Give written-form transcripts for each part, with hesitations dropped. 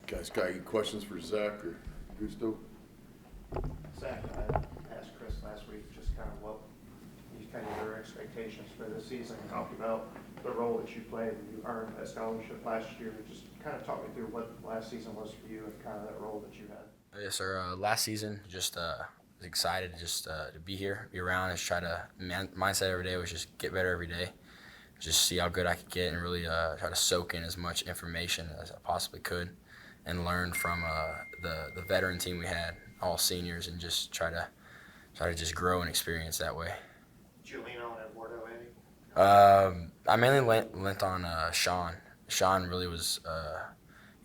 Guys, got any questions for Zach or Augusto? Zach, I asked Chris last week just kind of your expectations for this season. Talked about the role that you played and you earned that scholarship last year. Just kind of talk me through what last season was for you and kind of that role that you had. Yes, sir. Last season, just was excited just to be here, be around, and just try to mindset every day was just get better every day, just see how good I could get, and really try to soak in as much information as I possibly could, and learn from the veteran team we had, all seniors, and just try to just grow and experience that way. Did you lean on Eduardo any? I mainly lent on Sean. Sean really was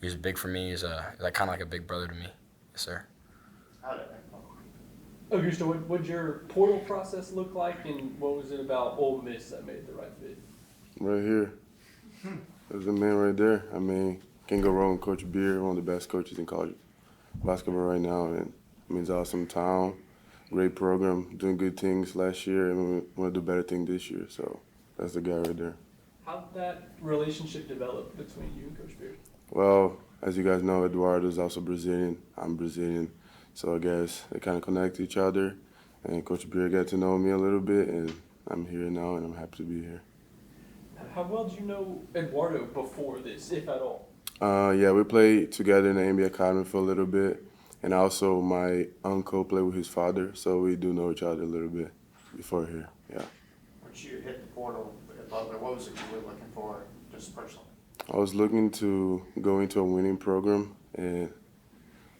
he was big for me. He's like kind of like a big brother to me. Yes, sir. How did that go? Augusto, what'd your portal process look like, and what was it about Ole Miss that made the right fit? Right here. There's the man right there. I mean, can't go wrong with Coach Beard, one of the best coaches in college basketball right now. And I mean, it's an awesome town, great program, doing good things last year, and we want to do better things this year. So that's the guy right there. How'd that relationship develop between you and Coach Beard? Well, as you guys know, Eduardo is also Brazilian. I'm Brazilian. So I guess they kind of connect to each other. And Coach Beard got to know me a little bit, and I'm here now, and I'm happy to be here. How well did you know Eduardo before this, if at all? Yeah, we played together in the NBA Academy for a little bit. And also my uncle played with his father, so we do know each other a little bit before here, yeah. Once you hit the portal at Butler, what was it you were looking for just personally? I was looking to go into a winning program and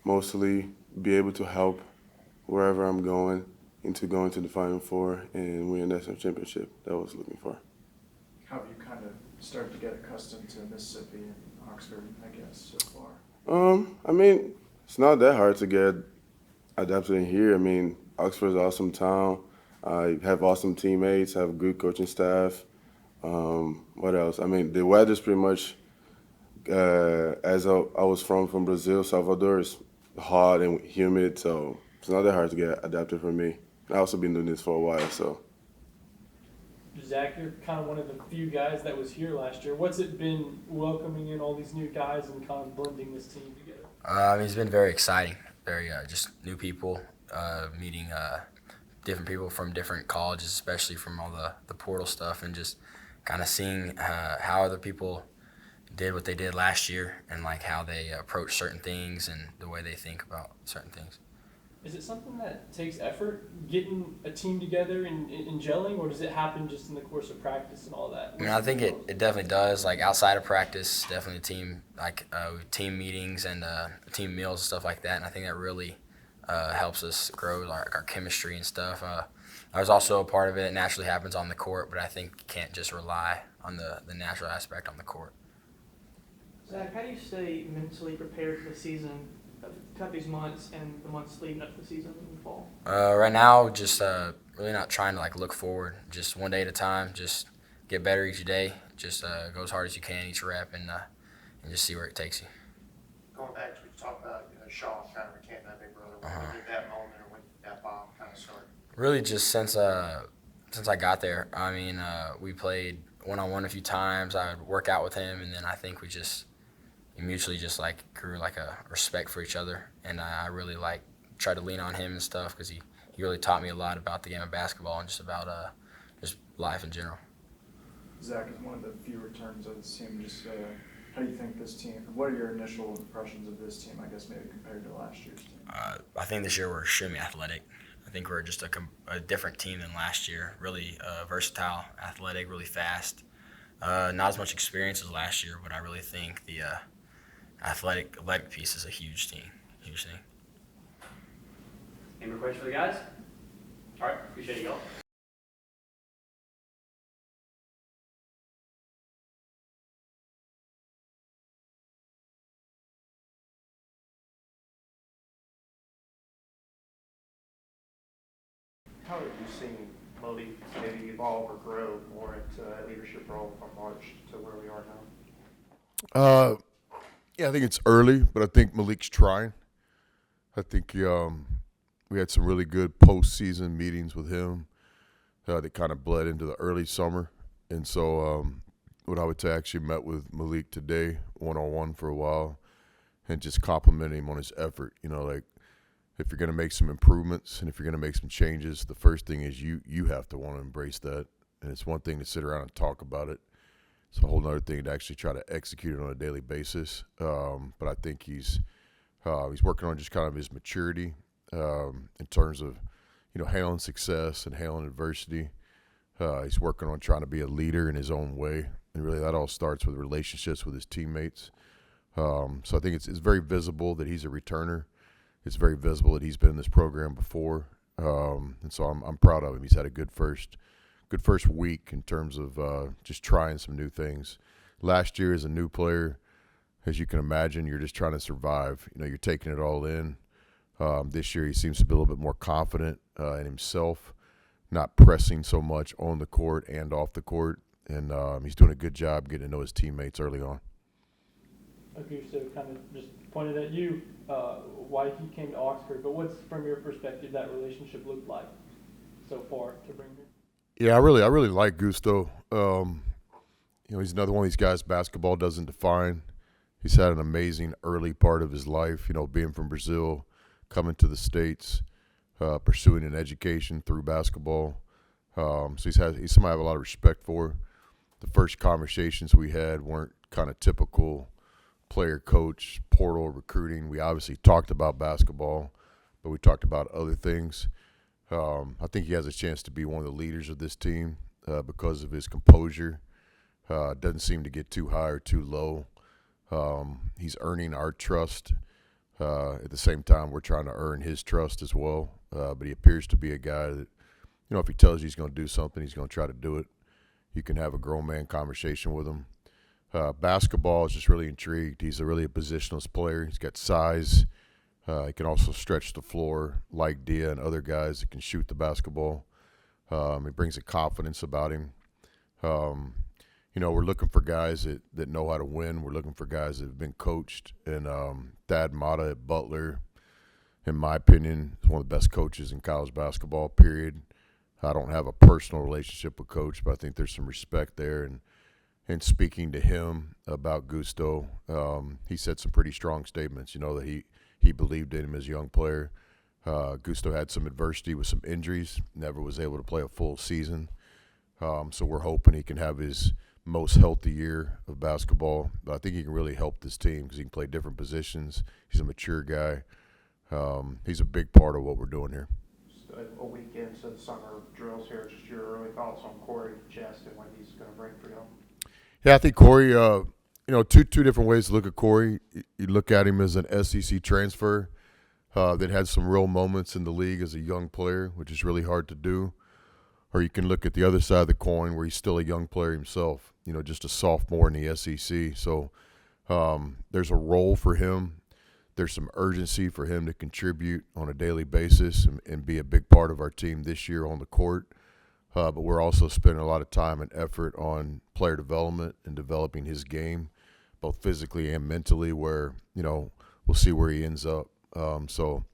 mostly be able to help wherever I'm going to the Final Four and win a national championship. That I was looking for. How have you kind of started to get accustomed to Mississippi and Oxford, I guess, so far? I mean, it's not that hard to get adapted in here. I mean, Oxford's an awesome town. I have awesome teammates, have good coaching staff. What else? I mean, the weather's pretty much, as I was from Brazil, Salvador, is hot and humid, so it's not that hard to get adapted for me. I've also been doing this for a while, so. Zach, you're kind of one of the few guys that was here last year. What's it been welcoming in all these new guys and kind of blending this team together? It's been very exciting. Very just new people, meeting different people from different colleges, especially from all the portal stuff, and just kind of seeing how other people did what they did last year and like how they approach certain things and the way they think about certain things. Is it something that takes effort, getting a team together and gelling, or does it happen just in the course of practice and all that? I mean, I think it definitely does. Like outside of practice, definitely team meetings and team meals and stuff like that. And I think that really helps us grow our chemistry and stuff. I was also a part of it. It naturally happens on the court, but I think you can't just rely on the natural aspect on the court. Zach, how do you stay mentally prepared for the season, cut these months and the months leading up to the season in the fall? Right now, just really not trying to look forward. Just one day at a time. Just get better each day. Just go as hard as you can each rep, and just see where it takes you. Going back to what you talked about, Sean kind of became that big brother. When did that moment or when did that bomb kind of start? Really, just since I got there. I mean, we played one-on-one a few times. I would work out with him, and then I think we mutually just grew a respect for each other, and I really tried to lean on him and stuff because he really taught me a lot about the game of basketball and just about just life in general. Zach, is one of the few returns of this team. Just how do you think this team? What are your initial impressions of this team? I guess maybe compared to last year's team. I think this year we're extremely athletic. I think we're just a different team than last year. Really versatile, athletic, really fast. Not as much experience as last year, but I really think the athletic piece is a huge thing. Any more questions for the guys? All right, appreciate you all. How have you seen Malik maybe evolve or grow more into a leadership role from March to where we are now? Yeah, I think it's early, but I think Malik's trying. I think we had some really good postseason meetings with him that kind of bled into the early summer. And so what I would say, I actually met with Malik today one-on-one for a while. and just complimenting him on his effort. You know, like if you're going to make some improvements and if you're going to make some changes, the first thing is you have to want to embrace that. And it's one thing to sit around and talk about it. It's a whole other thing to actually try to execute it on a daily basis. But I think he's working on just kind of his maturity in terms of, you know, handling success and handling adversity. He's working on trying to be a leader in his own way. And really that all starts with relationships with his teammates. So I think it's very visible that he's a returner. It's very visible that he's been in this program before. And so I'm proud of him. He's had a good first week in terms of just trying some new things. Last year as a new player, as you can imagine, you're just trying to survive. You know, you're taking it all in. This year he seems to be a little bit more confident in himself, not pressing so much on the court and off the court. And he's doing a good job getting to know his teammates early on. Augusto kind of just pointed at you why he came to Oxford, but what's, from your perspective, that relationship looked like so far to bring here? Yeah, I really like Gusto. You know, he's another one of these guys basketball doesn't define. He's had an amazing early part of his life, you know, being from Brazil, coming to the States, pursuing an education through basketball. So he's somebody I have a lot of respect for. The first conversations we had weren't kind of typical player coach, portal recruiting. We obviously talked about basketball, but we talked about other things. I think he has a chance to be one of the leaders of this team because of his composure. Doesn't seem to get too high or too low. He's earning our trust. At the same time, we're trying to earn his trust as well. But he appears to be a guy that, you know, if he tells you he's going to do something, he's going to try to do it. You can have a grown man conversation with him. Basketball is just really intrigued. He's really a positionless player. He's got size. He can also stretch the floor like Dia and other guys that can shoot the basketball. He brings a confidence about him. You know, we're looking for guys that know how to win. We're looking for guys that have been coached. And Thad Matta at Butler, in my opinion, is one of the best coaches in college basketball, period. I don't have a personal relationship with Coach, but I think there's some respect there. And speaking to him about Gusto, he said some pretty strong statements, you know, that he believed in him as a young player. Gusto had some adversity with some injuries, never was able to play a full season. So we're hoping he can have his most healthy year of basketball. But I think he can really help this team because he can play different positions. He's a mature guy. He's a big part of what we're doing here. Just a week into the summer drills here, just your early thoughts on Corey Chest and what he's going to bring for you. Yeah, I think Corey, you know, two different ways to look at Corey. You look at him as an SEC transfer that had some real moments in the league as a young player, which is really hard to do. Or you can look at the other side of the coin where he's still a young player himself, you know, just a sophomore in the SEC. So there's a role for him. There's some urgency for him to contribute on a daily basis and be a big part of our team this year on the court. But we're also spending a lot of time and effort on player development and developing his game, both physically and mentally, where, you know, we'll see where he ends up. So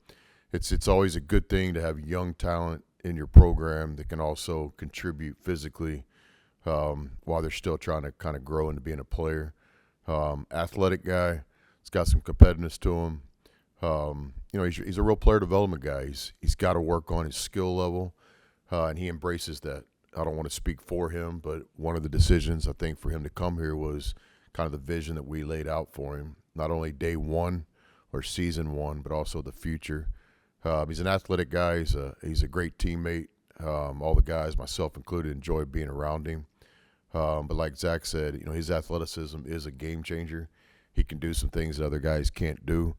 it's always a good thing to have young talent in your program that can also contribute physically while they're still trying to kind of grow into being a player. Athletic guy. He's got some competitiveness to him. You know, he's a real player development guy. He's got to work on his skill level. And he embraces that. I don't want to speak for him, but one of the decisions I think for him to come here was kind of the vision that we laid out for him, not only day one or season one, but also the future. He's an athletic guy. He's a great teammate. All the guys, myself included, enjoy being around him. But like Zach said, you know, his athleticism is a game changer. He can do some things that other guys can't do.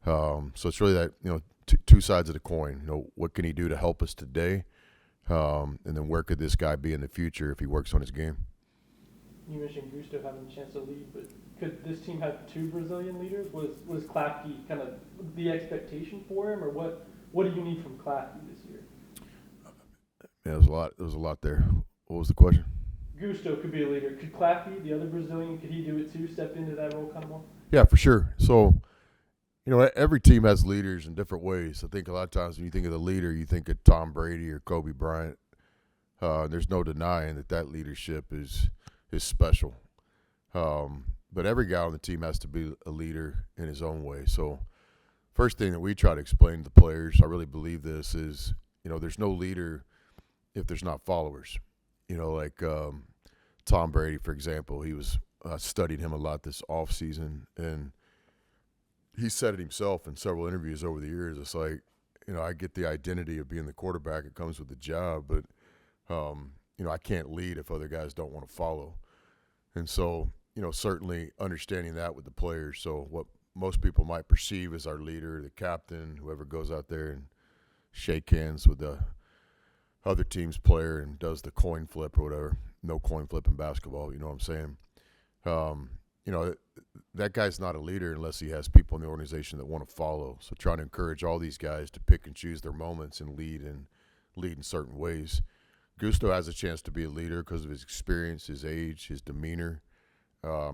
So it's really that, you know, two sides of the coin. You know, what can he do to help us today? And then where could this guy be in the future if he works on his game? You mentioned Gusto having a chance to lead, but could this team have two Brazilian leaders? Was Klafke kind of the expectation for him, or what do you need from Klafke this year? Yeah, there was a lot there. What was the question? Gusto could be a leader. Could Klafke, the other Brazilian, could he do it too, step into that role kind of more? Yeah, for sure. So, you know, every team has leaders in different ways. I think a lot of times when you think of the leader, you think of Tom Brady or Kobe Bryant. There's no denying that leadership is special. but every guy on the team has to be a leader in his own way. So first thing that we try to explain to the players, I really believe this, is, there's no leader if there's not followers. Like Tom Brady, for example, he was studied him a lot this off season, and he said it himself in several interviews over the years. It's like, I get the identity of being the quarterback. It comes with the job, but, I can't lead if other guys don't want to follow. And so, certainly understanding that with the players. So what most people might perceive as our leader, the captain, whoever goes out there and shake hands with the other team's player and does the coin flip or whatever. No coin flip in basketball, you know what I'm saying? That guy's not a leader unless he has people in the organization that want to follow. So trying to encourage all these guys to pick and choose their moments and lead in certain ways. Gusto has a chance to be a leader because of his experience, his age, his demeanor,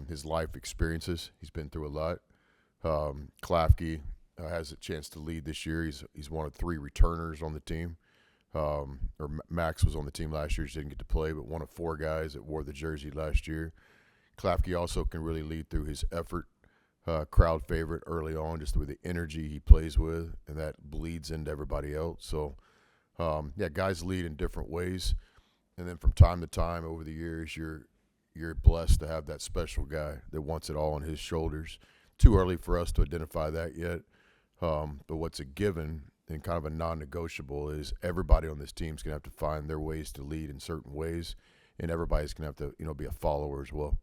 his life experiences. He's been through a lot. Klafke has a chance to lead this year. He's one of 3 returners on the team. Or Max was on the team last year, just didn't get to play, but one of 4 guys that wore the jersey last year. Klafke also can really lead through his effort, crowd favorite early on, just with the energy he plays with, and that bleeds into everybody else. So, guys lead in different ways, and then from time to time over the years, you're blessed to have that special guy that wants it all on his shoulders. Too early for us to identify that yet, but what's a given and kind of a non-negotiable is everybody on this team's going to have to find their ways to lead in certain ways, and everybody's going to have to, be a follower as well.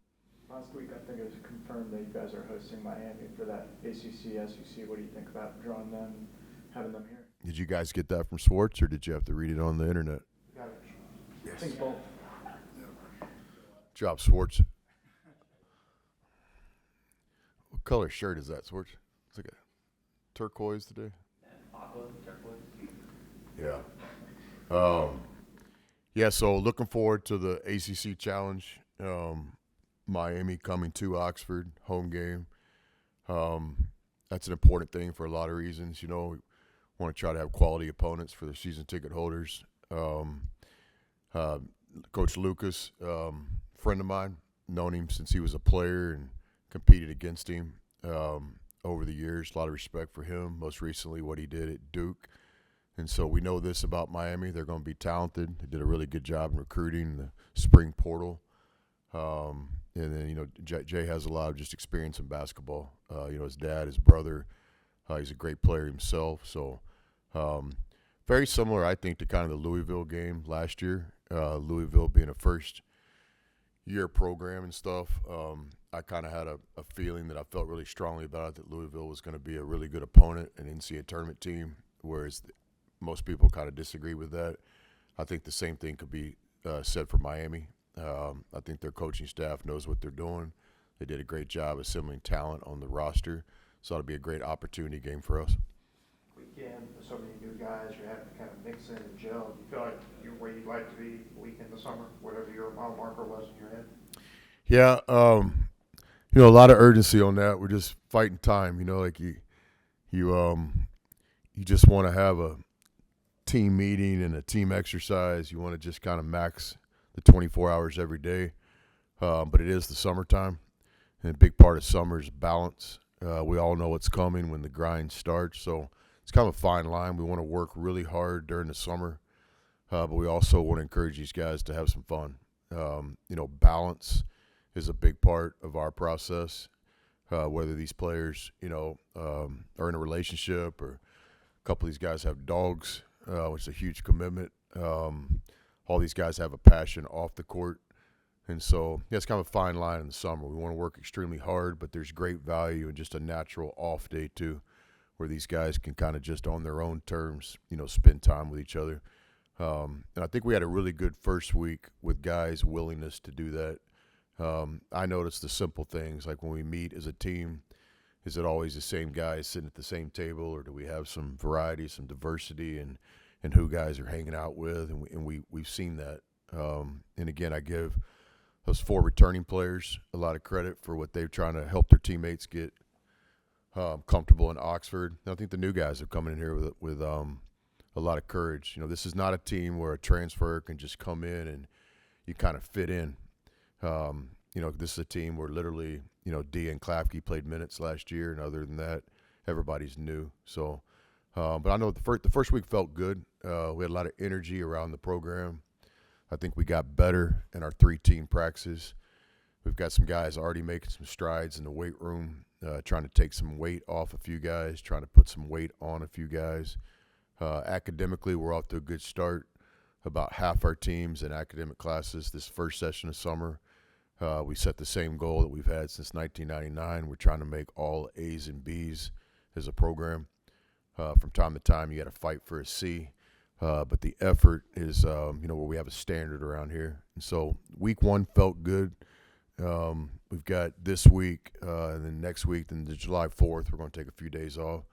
Last week, I think it was confirmed that you guys are hosting Miami for that ACC, SEC. What do you think about drawing them and having them here? Did you guys get that from Swartz, or did you have to read it on the internet? Got it. I think both. Job, Swartz. What color shirt is that, Swartz? It's like a turquoise today. Aqua, turquoise. Yeah. So looking forward to the ACC Challenge. Miami coming to Oxford, home game. That's an important thing for a lot of reasons. We want to try to have quality opponents for the season ticket holders. Coach Lucas, friend of mine, known him since he was a player and competed against him over the years. A lot of respect for him. Most recently, what he did at Duke. And so we know this about Miami. They're going to be talented. They did a really good job in recruiting the spring portal. And then, Jay has a lot of just experience in basketball. His dad, his brother, he's a great player himself. So very similar, I think, to kind of the Louisville game last year. Louisville being a first-year program and stuff. I kind of had a feeling that I felt really strongly about it, that Louisville was going to be a really good opponent, an NCAA tournament team, whereas most people kind of disagree with that. I think the same thing could be said for Miami. I think their coaching staff knows what they're doing. They did a great job assembling talent on the roster, so it'll be a great opportunity game for us. Weekend, so many new guys, you're having to kind of mix in and gel. Do you feel like you're where you'd like to be a week in the summer, whatever your mile marker was in your head? Yeah, a lot of urgency on that. We're just fighting time. Like you just want to have a team meeting and a team exercise. You want to just kind of max the 24 hours every day. But it is the summertime, and a big part of summer is balance. We all know what's coming when the grind starts, so it's kind of a fine line. We want to work really hard during the summer, but we also want to encourage these guys to have some fun. Balance is a big part of our process, whether these players, are in a relationship, or a couple of these guys have dogs, which is a huge commitment. All these guys have a passion off the court. And so, it's kind of a fine line in the summer. We want to work extremely hard, but there's great value in just a natural off day too, where these guys can kind of just on their own terms, spend time with each other. And I think we had a really good first week with guys' willingness to do that. I noticed the simple things, like when we meet as a team, is it always the same guys sitting at the same table, or do we have some variety, some diversity in who guys are hanging out with? And we've seen that. And again, I give those 4 returning players a lot of credit for what they're trying to help their teammates get comfortable in Oxford. And I think the new guys are coming in here with a lot of courage. This is not a team where a transfer can just come in and you kind of fit in. this is a team where literally, D and Klapke played minutes last year, and other than that, everybody's new. So, but I know the first week felt good. We had a lot of energy around the program. I think we got better in our 3-team practices. We've got some guys already making some strides in the weight room, trying to take some weight off a few guys, trying to put some weight on a few guys. Academically, we're off to a good start. About half our teams in academic classes this first session of summer. We set the same goal that we've had since 1999. We're trying to make all A's and B's as a program. From time to time, you got to fight for a C. But the effort is, where we have a standard around here. And so week 1 felt good. We've got this week and then next week, then the July 4th, we're going to take a few days off.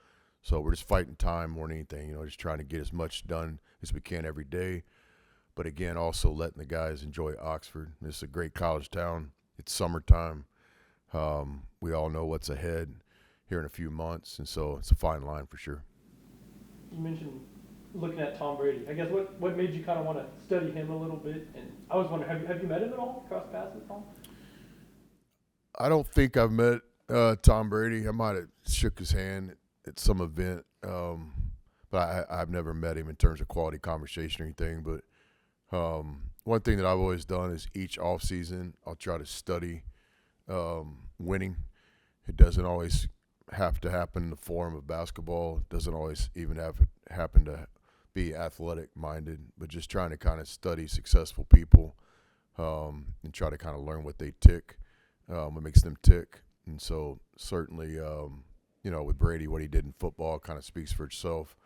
So we're just fighting time more than anything, just trying to get as much done as we can every day. But again, also letting the guys enjoy Oxford. It's a great college town. It's summertime. We all know what's ahead here in a few months, and so it's a fine line for sure. You mentioned looking at Tom Brady. I guess what made you kind of want to study him a little bit? And I was wondering, have you met him at all? Crossed paths with Tom? I don't think I've met Tom Brady. I might have shook his hand at some event, but I've never met him in terms of quality conversation or anything. But one thing that I've always done is each off season I'll try to study winning. It doesn't always have to happen in the form of basketball. It doesn't always even happen to be athletic minded, but just trying to kind of study successful people and try to kind of learn what they tick, what makes them tick. And so certainly, with Brady, what he did in football kind of speaks for itself.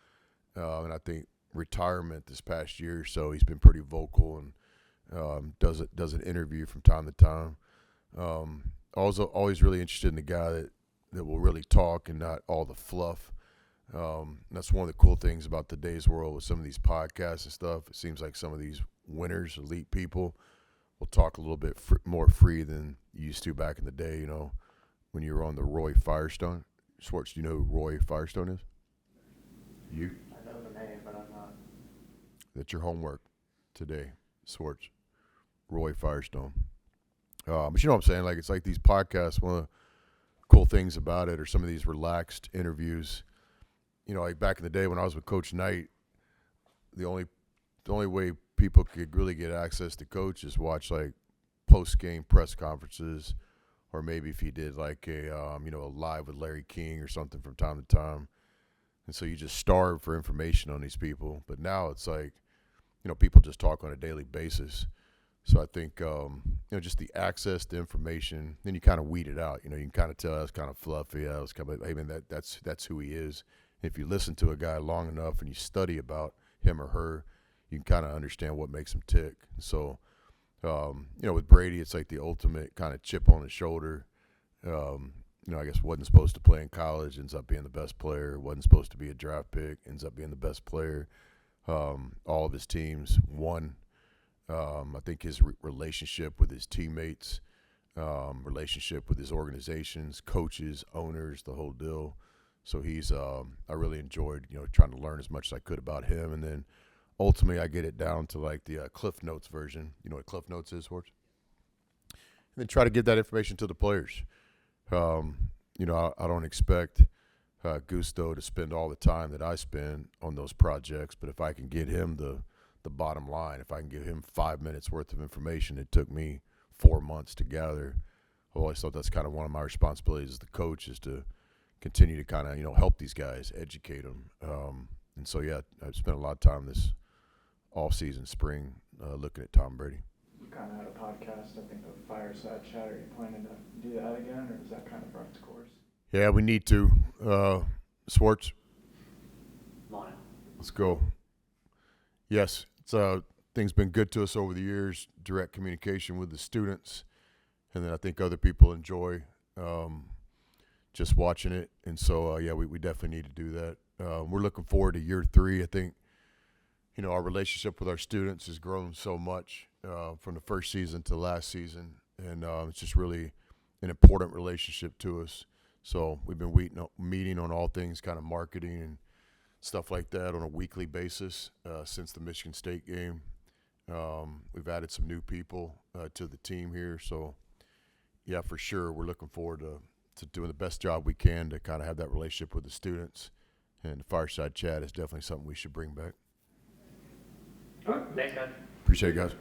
And I think retirement this past year or so, he's been pretty vocal and does an interview from time to time. Also, always really interested in the guy that will really talk and not all the fluff. That's one of the cool things about today's world with some of these podcasts and stuff. It seems like some of these winners, elite people, will talk a little bit more free than you used to back in the day, when you were on the Roy Firestone. Schwartz, do you know who Roy Firestone is? You? I know the name, but I'm not. That's your homework today, Schwartz. Roy Firestone. But you know what I'm saying? Like, it's like these podcasts, one of the cool things about it are some of these relaxed interviews. Like back in the day when I was with Coach Knight, the only way people could really get access to Coach is watch like post-game press conferences, or maybe if he did like a live with Larry King or something from time to time. And so you just starve for information on these people. But now it's like, people just talk on a daily basis. So I think, just the access to information, then you kind of weed it out. You can kind of tell that's kind of fluffy. That's who he is. If you listen to a guy long enough and you study about him or her, you can kind of understand what makes him tick. So, with Brady, it's like the ultimate kind of chip on the shoulder. I guess wasn't supposed to play in college, ends up being the best player. Wasn't supposed to be a draft pick, ends up being the best player. All of his teams won. I think his relationship with his teammates, relationship with his organizations, coaches, owners, the whole deal. So I really enjoyed, trying to learn as much as I could about him. And then ultimately I get it down to like the Cliff Notes version. You know what Cliff Notes is, Horst? And then try to get that information to the players. I don't expect Gusto to spend all the time that I spend on those projects, but if I can get him the bottom line, if I can give him 5 minutes worth of information it took me 4 months to gather, I always thought that's kind of one of my responsibilities as the coach, is to continue to kind of, help these guys, educate them. And so, yeah, I've spent a lot of time this off-season spring looking at Tom Brady. You kind of had a podcast, I think, the Fireside Chat. Are you planning to do that again, or is that kind of run its course? Yeah, we need to. Schwartz, Come on in. let's go. Yes, things been good to us over the years, direct communication with the students, and then I think other people enjoy just watching it. And so, we definitely need to do that. We're looking forward to year 3. I think, our relationship with our students has grown so much from the first season to last season, and it's just really an important relationship to us. So we've been meeting on all things kind of marketing and stuff like that on a weekly basis since the Michigan State game. We've added some new people to the team here, so yeah, for sure, we're looking forward to doing the best job we can to kind of have that relationship with the students. And the fireside chat is definitely something we should bring back. All right, thanks, guys. Appreciate it, guys.